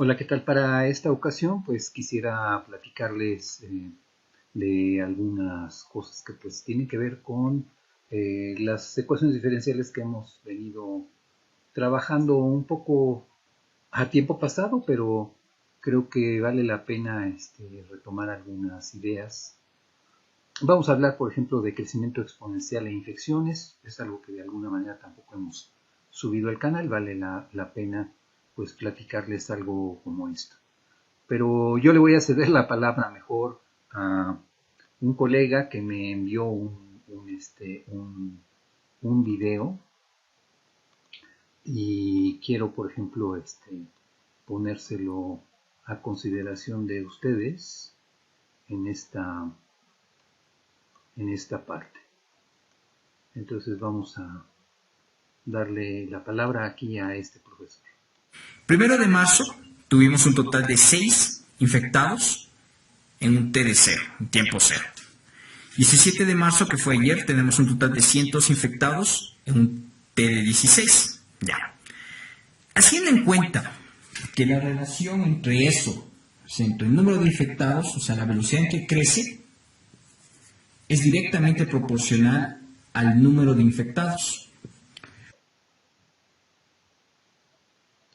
Hola, ¿qué tal? Para esta ocasión, pues quisiera platicarles de algunas cosas que pues tienen que ver con las ecuaciones diferenciales que hemos venido trabajando un poco a tiempo pasado, pero creo que vale la pena retomar algunas ideas. Vamos a hablar, por ejemplo, de crecimiento exponencial e infecciones. Es algo que de alguna manera tampoco hemos subido al canal. Vale la pena pues platicarles algo como esto. Pero yo le voy a ceder la palabra mejor a un colega que me envió un video y quiero, por ejemplo, ponérselo a consideración de ustedes en esta parte. Entonces vamos a darle la palabra aquí a este profesor. 1 de marzo tuvimos un total de 6 infectados en un T de 0, en tiempo 0. 17 de marzo, que fue ayer, tenemos un total de 100 infectados en un T de 16. Ya. Haciendo en cuenta que la relación entre eso, entre el número de infectados, o sea, la velocidad en que crece, es directamente proporcional al número de infectados.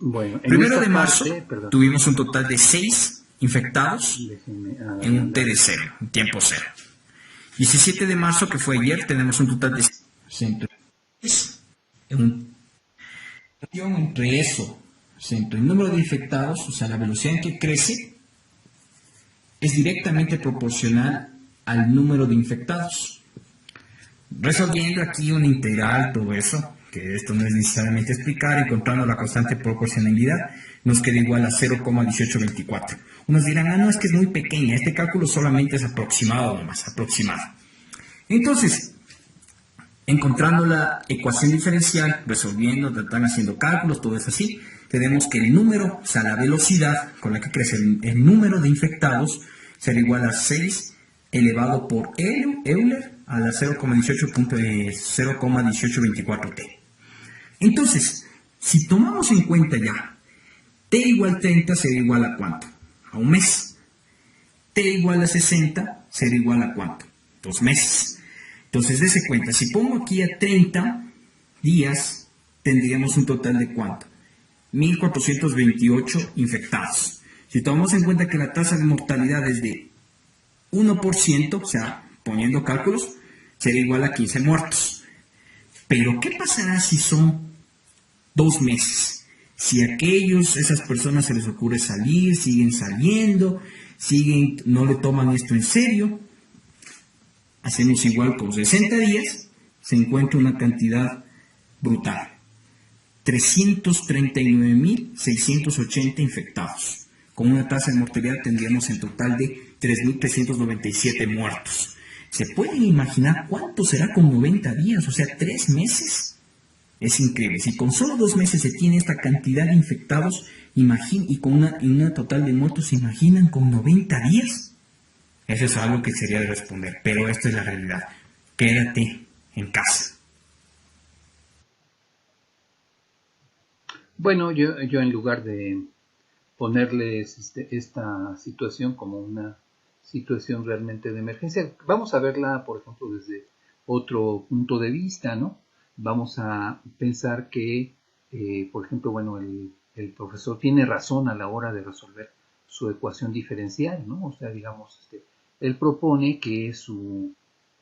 Bueno, en 1 de marzo tuvimos un total de 6 infectados en un T de 0, en tiempo 0. 17 de marzo, que fue ayer, tenemos un total de 6 en un entre eso, entre el número de infectados, o sea, la velocidad en que crece, es directamente proporcional al número de infectados. Resolviendo aquí una integral, todo eso, que esto no es necesariamente explicar, encontrando la constante proporcionalidad, nos queda igual a 0,1824. Unos dirán, no, es que es muy pequeña, este cálculo solamente es aproximado nomás, aproximado. Entonces, encontrando la ecuación diferencial, resolviendo, tratando, haciendo cálculos, todo es así, tenemos que el número, o sea, la velocidad con la que crece el número de infectados será igual a 6 elevado por Euler a la 0,1824t. Entonces, si tomamos en cuenta ya, t igual 30 será igual a ¿cuánto? A un mes. T igual a 60 será igual a ¿cuánto? 2 meses. Entonces, dése cuenta, si pongo aquí a 30 días, tendríamos un total de ¿cuánto? 1.428 infectados. Si tomamos en cuenta que la tasa de mortalidad es de 1%, o sea, poniendo cálculos, será igual a 15 muertos. Pero, ¿qué pasará si son 2 meses? Si a esas personas se les ocurre salir, siguen saliendo, no le toman esto en serio, hacemos igual con 60 días, se encuentra una cantidad brutal. 339.680 infectados. Con una tasa de mortalidad tendríamos en total de 3.397 muertos. ¿Se pueden imaginar cuánto será con 90 días? O sea, 3 meses. Es increíble. Si con solo 2 meses se tiene esta cantidad de infectados y con una total de muertos, ¿se imaginan con 90 días? Eso es algo que sería de responder, pero esta es la realidad. Quédate en casa. Bueno, yo en lugar de ponerles esta situación como una situación realmente de emergencia, vamos a verla, por ejemplo, desde otro punto de vista, ¿no? Vamos a pensar que, por ejemplo, bueno, el profesor tiene razón a la hora de resolver su ecuación diferencial, ¿no? O sea, digamos, él propone que su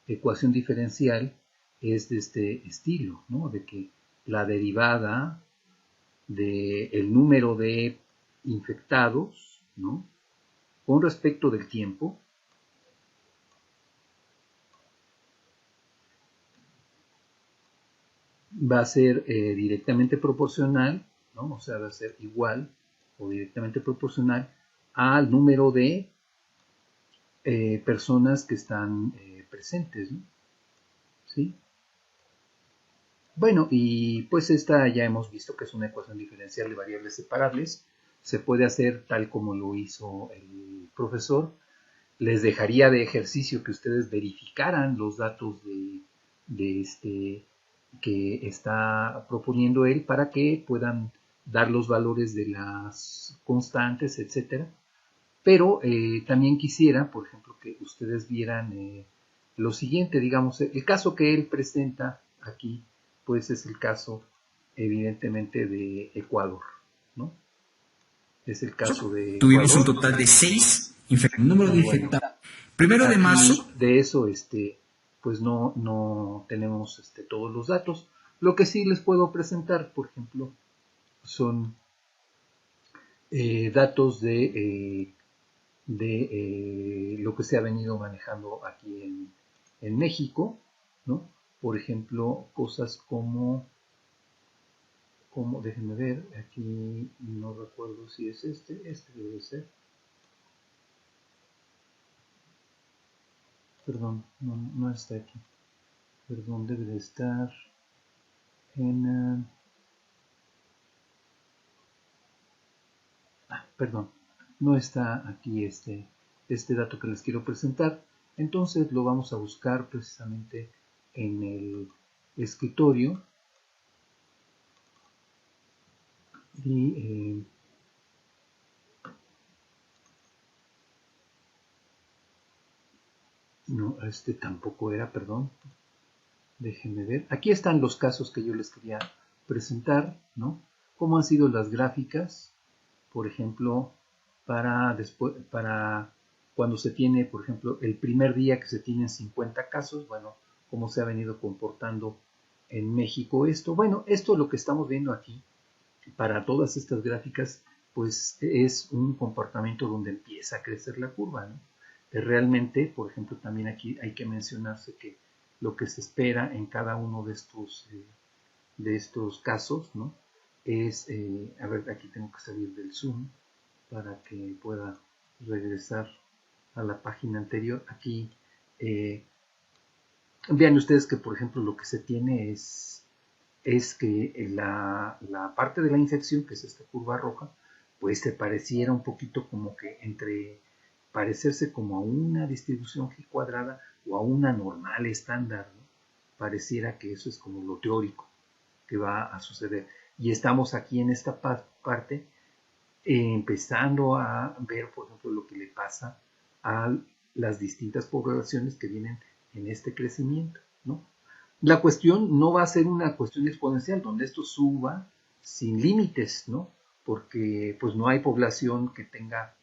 ecuación diferencial es de este estilo, ¿no? De que la derivada del número de infectados, ¿no? Con respecto del tiempo, va a ser directamente proporcional, ¿no? O sea, va a ser igual o directamente proporcional al número de personas que están presentes, ¿no? ¿Sí? Bueno, y pues esta ya hemos visto que es una ecuación diferencial de variables separables. Se puede hacer tal como lo hizo el profesor. Les dejaría de ejercicio que ustedes verificaran los datos de que está proponiendo él para que puedan dar los valores de las constantes, etcétera. Pero también quisiera, por ejemplo, que ustedes vieran lo siguiente, digamos, el caso que él presenta aquí, pues es el caso, evidentemente, de Ecuador, ¿no? Es el caso de Tuvimos un Ecuador. total de 6 número de infectados. Primero de Aquí, marzo. de eso, pues no tenemos todos los datos. Lo que sí les puedo presentar, por ejemplo, son datos de lo que se ha venido manejando aquí en México, ¿no? Por ejemplo, cosas como, déjenme ver, aquí no recuerdo si es este debe ser, perdón, no está aquí, perdón, debe de estar en, perdón, no está aquí este dato que les quiero presentar, entonces lo vamos a buscar precisamente en el escritorio y no, tampoco era, perdón, déjenme ver, aquí están los casos que yo les quería presentar, ¿no? Cómo han sido las gráficas, por ejemplo, para cuando se tiene, por ejemplo, el primer día que se tienen 50 casos, bueno, cómo se ha venido comportando en México esto. Bueno, esto es lo que estamos viendo aquí, para todas estas gráficas, pues es un comportamiento donde empieza a crecer la curva, ¿no? Realmente, por ejemplo, también aquí hay que mencionarse que lo que se espera en cada uno de estos casos, ¿no? Es, a ver, aquí tengo que salir del Zoom para que pueda regresar a la página anterior. Aquí vean ustedes que, por ejemplo, lo que se tiene es que la parte de la infección, que es esta curva roja, pues se pareciera un poquito como que entre parecerse como a una distribución G cuadrada o a una normal estándar, ¿no? Pareciera que eso es como lo teórico que va a suceder. Y estamos aquí en esta parte empezando a ver, por ejemplo, lo que le pasa a las distintas poblaciones que vienen en este crecimiento, ¿no? La cuestión no va a ser una cuestión exponencial, donde esto suba sin límites, ¿no? Porque pues no hay población que tenga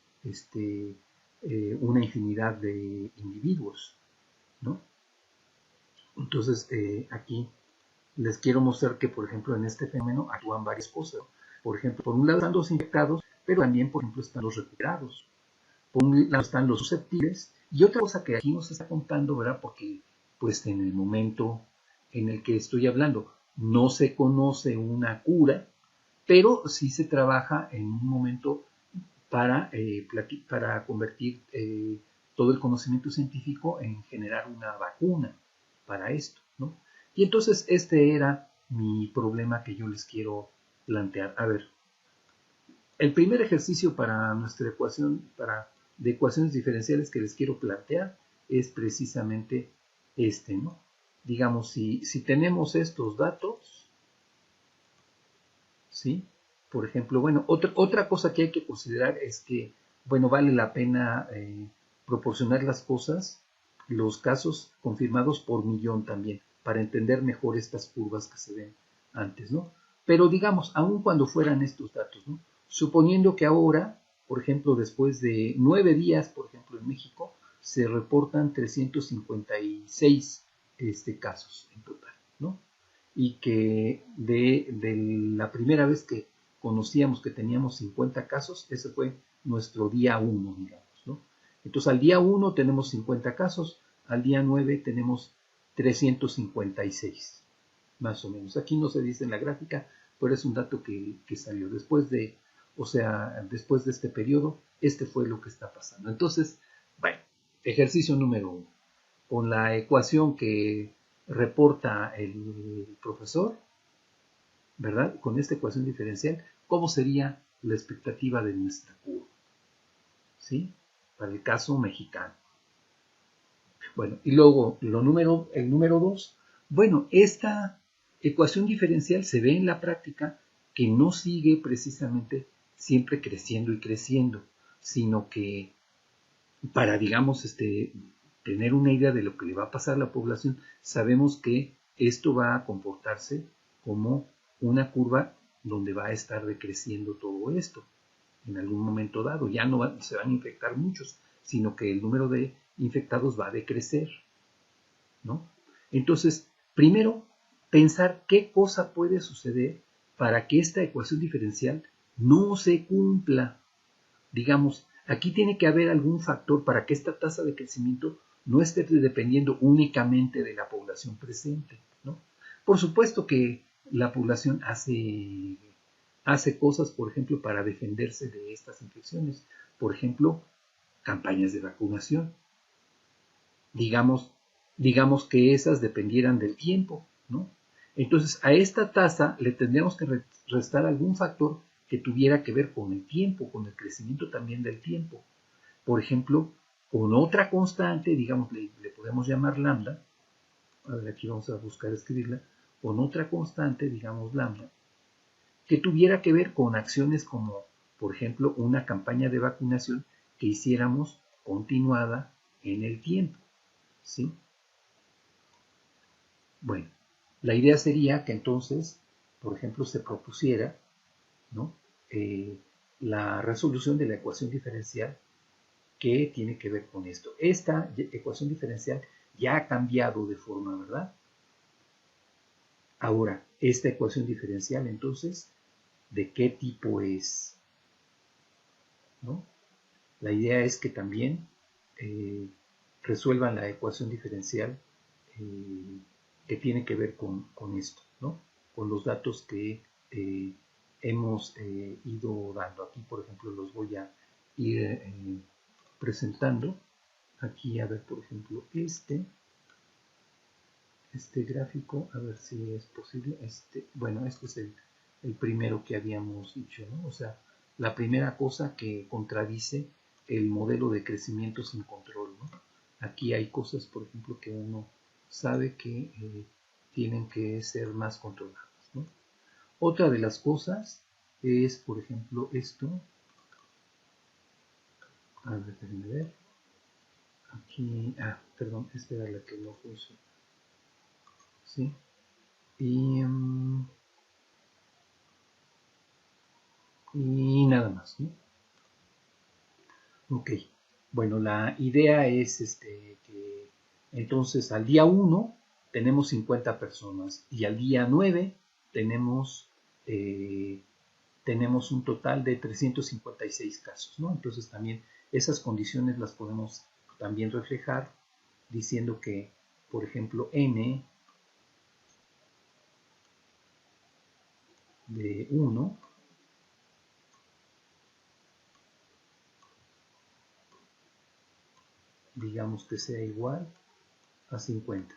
una infinidad de individuos, ¿no? Entonces, aquí les quiero mostrar que, por ejemplo, en este fenómeno actúan varias cosas. Por ejemplo, por un lado están los infectados, pero también, por ejemplo, están los recuperados. Por un lado están los susceptibles. Y otra cosa que aquí nos está contando, ¿verdad? Porque, pues, en el momento en el que estoy hablando, no se conoce una cura, pero sí se trabaja en un momento para convertir todo el conocimiento científico en generar una vacuna para esto, ¿no? Y entonces este era mi problema que yo les quiero plantear. A ver, el primer ejercicio para nuestra ecuación, de ecuaciones diferenciales que les quiero plantear es precisamente ¿no? Digamos, si tenemos estos datos, ¿sí? Por ejemplo, bueno, otra cosa que hay que considerar es que, bueno, vale la pena proporcionar las cosas, los casos confirmados por millón también, para entender mejor estas curvas que se ven antes, ¿no? Pero digamos, aun cuando fueran estos datos, ¿no? Suponiendo que ahora, por ejemplo, después de 9 días, por ejemplo, en México, se reportan 356 casos en total, ¿no? Y que de la primera vez que conocíamos que teníamos 50 casos, ese fue nuestro día 1, digamos, ¿no? Entonces al día 1 tenemos 50 casos, al día 9 tenemos 356, más o menos. Aquí no se dice en la gráfica, pero es un dato que salió después de, o sea, después de este periodo, este fue lo que está pasando. Entonces, bueno, ejercicio número 1. Con la ecuación que reporta el profesor, ¿verdad? Con esta ecuación diferencial, ¿cómo sería la expectativa de nuestra curva? ¿Sí? Para el caso mexicano. Bueno, y luego el número 2, bueno, esta ecuación diferencial se ve en la práctica que no sigue precisamente siempre creciendo y creciendo, sino que para, digamos, tener una idea de lo que le va a pasar a la población, sabemos que esto va a comportarse como una curva donde va a estar decreciendo todo esto en algún momento dado. Ya no se van a infectar muchos, sino que el número de infectados va a decrecer, ¿no? Entonces, primero, pensar qué cosa puede suceder para que esta ecuación diferencial no se cumpla. Digamos, aquí tiene que haber algún factor para que esta tasa de crecimiento no esté dependiendo únicamente de la población presente, ¿no? Por supuesto que la población hace cosas, por ejemplo, para defenderse de estas infecciones. Por ejemplo, campañas de vacunación. Digamos que esas dependieran del tiempo, ¿no? Entonces, a esta tasa le tendríamos que restar algún factor que tuviera que ver con el tiempo, con el crecimiento también del tiempo. Por ejemplo, con otra constante, digamos, le podemos llamar lambda. A ver, aquí vamos a buscar escribirla. Con otra constante, digamos lambda, que tuviera que ver con acciones como, por ejemplo, una campaña de vacunación que hiciéramos continuada en el tiempo, ¿sí? Bueno, la idea sería que entonces, por ejemplo, se propusiera, ¿no? La resolución de la ecuación diferencial que tiene que ver con esto. Esta ecuación diferencial ya ha cambiado de forma, ¿verdad? Ahora, esta ecuación diferencial, entonces, ¿de qué tipo es? ¿No? La idea es que también resuelvan la ecuación diferencial que tiene que ver con esto, ¿no? Con los datos que hemos ido dando. Aquí, por ejemplo, los voy a ir presentando. Aquí, a ver, por ejemplo, este gráfico, a ver si es posible. Bueno, este es el primero que habíamos dicho, ¿no? O sea, la primera cosa que contradice el modelo de crecimiento sin control, ¿no? Aquí hay cosas, por ejemplo, que uno sabe que tienen que ser más controladas, ¿no? Otra de las cosas es, por ejemplo, esto. A ver, déjenme ver. Aquí, perdón, esta era la que no funcionó. ¿Sí? Y nada más, ¿no? Ok, bueno, la idea es que entonces al día 1 tenemos 50 personas y al día 9 tenemos, tenemos un total de 356 casos, ¿no? Entonces también esas condiciones las podemos también reflejar diciendo que, por ejemplo, n de 1 digamos que sea igual a 50.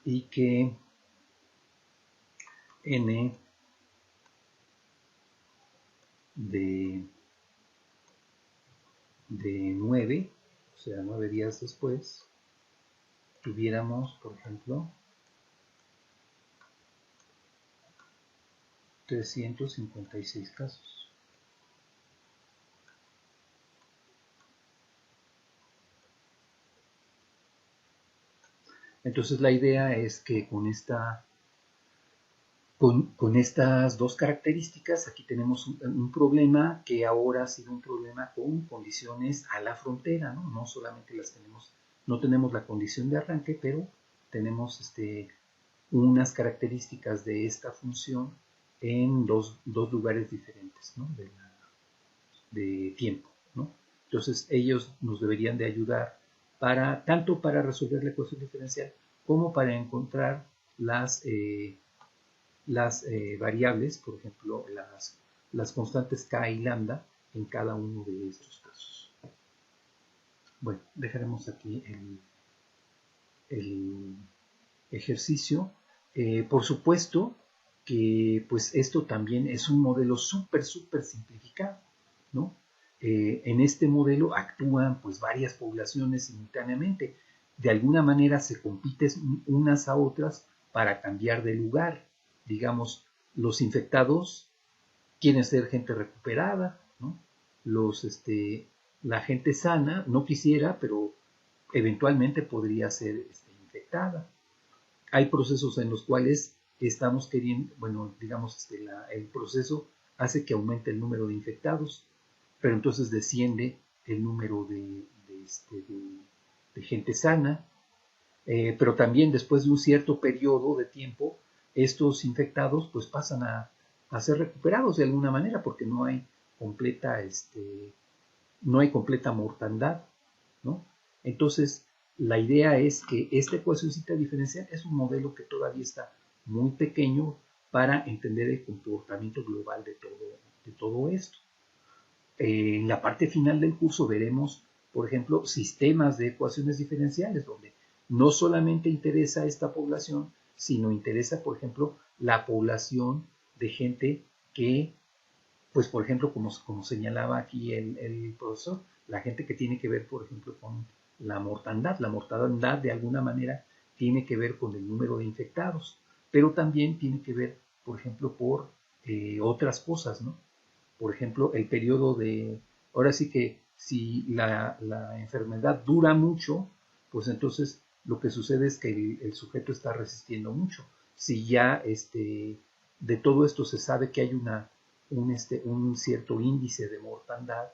Y que n de 9, o sea, 9 días después, tuviéramos, por ejemplo, 356 casos. Entonces la idea es que con estas dos características, aquí tenemos un problema que ahora ha sido un problema con condiciones a la frontera, ¿no? No solamente no tenemos la condición de arranque, pero tenemos unas características de esta función en dos lugares diferentes, ¿no? de tiempo, ¿no? Entonces ellos nos deberían de ayudar tanto para resolver la ecuación diferencial como para encontrar las variables, por ejemplo, las constantes k y lambda en cada uno de estos casos. Bueno, dejaremos aquí el ejercicio. Por supuesto que pues esto también es un modelo súper simplificado, ¿no? En este modelo actúan pues varias poblaciones simultáneamente, de alguna manera se compiten unas a otras para cambiar de lugar. Digamos, los infectados quieren ser gente recuperada, ¿no? La gente sana no quisiera, pero eventualmente podría ser infectada. Hay procesos en los cuales estamos queriendo, bueno, digamos, el proceso hace que aumente el número de infectados, pero entonces desciende el número de gente sana, pero también después de un cierto periodo de tiempo, estos infectados pues pasan a ser recuperados de alguna manera porque no hay completa mortandad, ¿no? Entonces, la idea es que esta ecuacióncita diferencial es un modelo que todavía está muy pequeño para entender el comportamiento global de todo esto. En la parte final del curso veremos, por ejemplo, sistemas de ecuaciones diferenciales, donde no solamente interesa esta población, sino interesa, por ejemplo, la población de gente que, pues, por ejemplo, como señalaba aquí el profesor, la gente que tiene que ver, por ejemplo, con la mortandad. La mortandad, de alguna manera, tiene que ver con el número de infectados, pero también tiene que ver, por ejemplo, por otras cosas, ¿no? Por ejemplo, el periodo ahora sí que si la enfermedad dura mucho, pues entonces lo que sucede es que el sujeto está resistiendo mucho. Si ya de todo esto se sabe que hay un cierto índice de mortandad,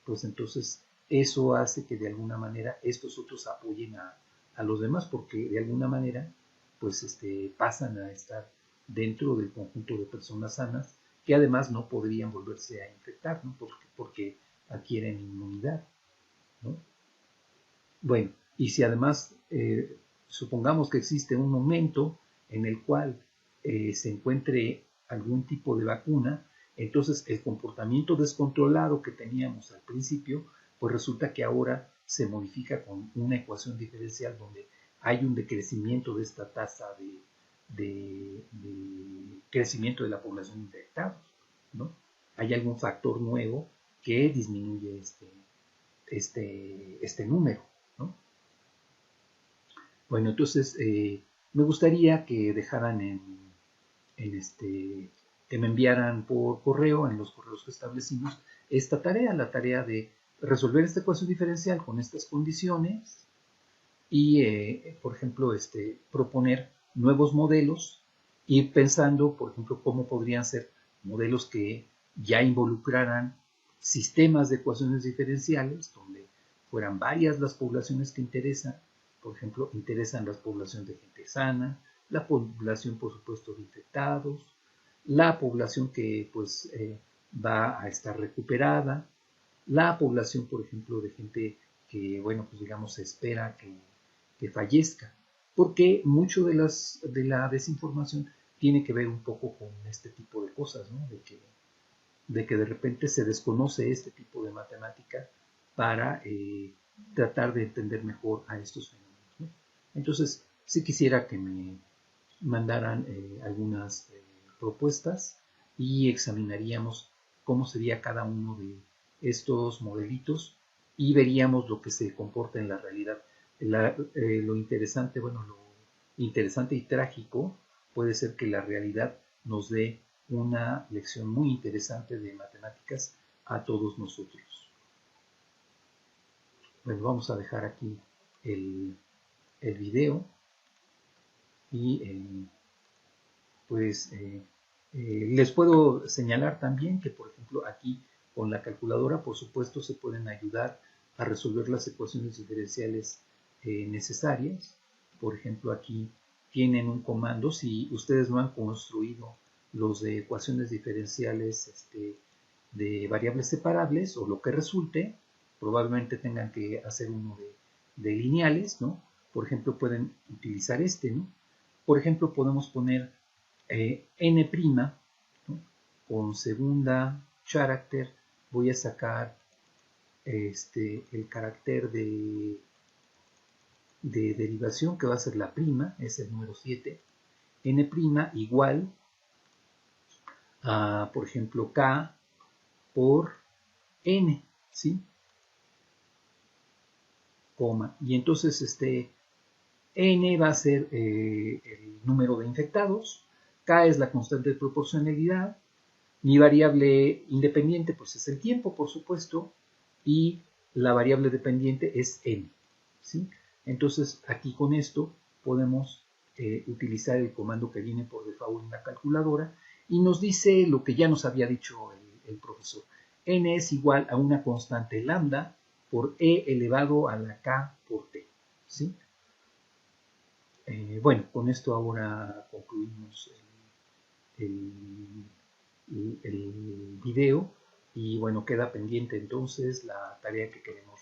pues entonces eso hace que de alguna manera estos otros apoyen a los demás, porque de alguna manera pues pasan a estar dentro del conjunto de personas sanas que además no podrían volverse a infectar, ¿no? porque adquieren inmunidad, ¿no? Bueno, y si además supongamos que existe un momento en el cual se encuentre algún tipo de vacuna, entonces el comportamiento descontrolado que teníamos al principio, pues resulta que ahora se modifica con una ecuación diferencial donde hay un decrecimiento de esta tasa de crecimiento de la población infectada, ¿no? Hay algún factor nuevo que disminuye este número, ¿no? Bueno, entonces me gustaría que dejaran que me enviaran por correo, en los correos que establecimos, esta tarea, la tarea de resolver esta ecuación diferencial con estas condiciones y, por ejemplo, proponer nuevos modelos, ir pensando, por ejemplo, cómo podrían ser modelos que ya involucraran sistemas de ecuaciones diferenciales, donde fueran varias las poblaciones que interesan. Por ejemplo, interesan las poblaciones de gente sana, la población, por supuesto, de infectados, la población que pues va a estar recuperada, la población, por ejemplo, de gente que, bueno, pues digamos, se espera que fallezca, porque mucho de la desinformación tiene que ver un poco con este tipo de cosas, ¿no? De que de repente se desconoce este tipo de matemática para tratar de entender mejor a estos fenómenos, ¿no? Entonces, sí quisiera que me mandaran algunas propuestas y examinaríamos cómo sería cada uno de estos modelitos y veríamos lo que se comporta en la realidad. Lo interesante, bueno, lo interesante y trágico puede ser que la realidad nos dé una lección muy interesante de matemáticas a todos nosotros. Bueno, vamos a dejar aquí el video y pues les puedo señalar también que, por ejemplo, aquí con la calculadora, por supuesto, se pueden ayudar a resolver las ecuaciones diferenciales necesarias. Por ejemplo, aquí tienen un comando. Si ustedes no han construido los de ecuaciones diferenciales de variables separables o lo que resulte, probablemente tengan que hacer uno de lineales, ¿no? Por ejemplo, pueden utilizar ¿no? Por ejemplo, podemos poner n', ¿no? Con segunda carácter voy a sacar el carácter de derivación que va a ser la prima, es el número 7, n' igual a, por ejemplo, k por n, ¿sí? Coma. Y entonces N va a ser el número de infectados, K es la constante de proporcionalidad, mi variable independiente pues es el tiempo, por supuesto, y la variable dependiente es N, ¿sí? Entonces aquí con esto podemos utilizar el comando que viene por default en la calculadora y nos dice lo que ya nos había dicho el profesor. N es igual a una constante lambda por E elevado a la K por T, ¿sí? Bueno, con esto ahora concluimos el video y bueno, queda pendiente entonces la tarea que queremos